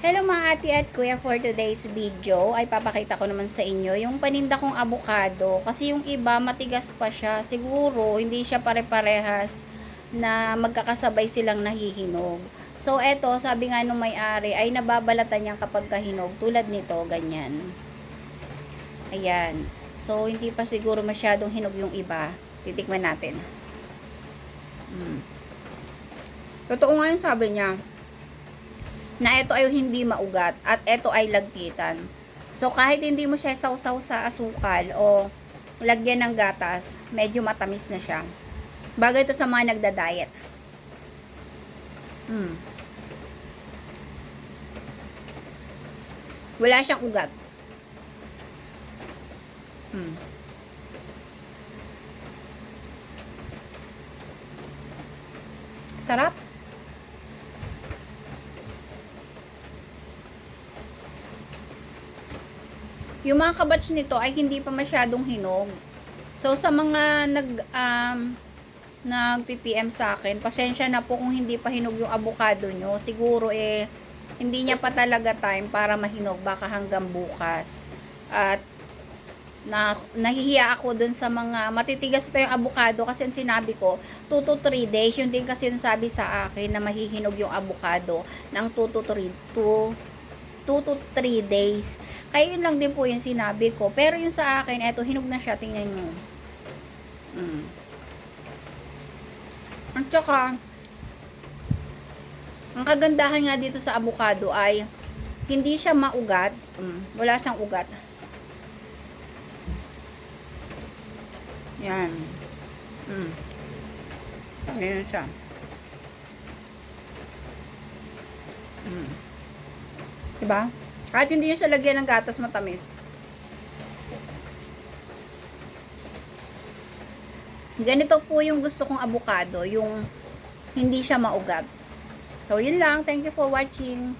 Hello mga ate at kuya, for today's video ay papakita ko naman sa inyo yung paninda kong avocado. Kasi yung iba matigas pa siya. Siguro hindi siya pare-parehas na magkakasabay silang nahihinog. So eto, sabi nga nung may-ari ay nababalatan niya kapag kahinog. Tulad nito, ganyan. Ayan. So hindi pa siguro masyadong hinog yung iba. Titikman natin. Totoo nga yung sabi niya na ito ay hindi maugat at ito ay lagkitan. So kahit hindi mo siya sausaw sa asukal o lagyan ng gatas, medyo matamis na siya. Bagay ito sa mga nagda-diet. Wala siyang ugat. Sarap. Yung mga kabatch nito ay hindi pa masyadong hinog. So sa mga nag-PPM sa akin, pasensya na po kung hindi pa hinog yung avocado nyo. Siguro hindi niya pa talaga time para mahinog, baka hanggang bukas. At nahihiya ako dun sa mga matitigas pa yung avocado kasi sinabi ko 2 to 3 days. Yun din kasi yung sabi sa akin na mahihinog yung avocado ng 2 to 3 days. Kaya yun lang din po yung sinabi ko. Pero yung sa akin, eto, hinog na siya. Tingnan nyo. At saka, ang kagandahan nga dito sa avocado ay hindi siya maugat. Wala siyang ugat. Yan. Ganyan siya. Diba? Kahit hindi nyo siya lagyan ng gatas, matamis. Ganito po yung gusto kong avocado, yung hindi siya maugat. So, yun lang. Thank you for watching.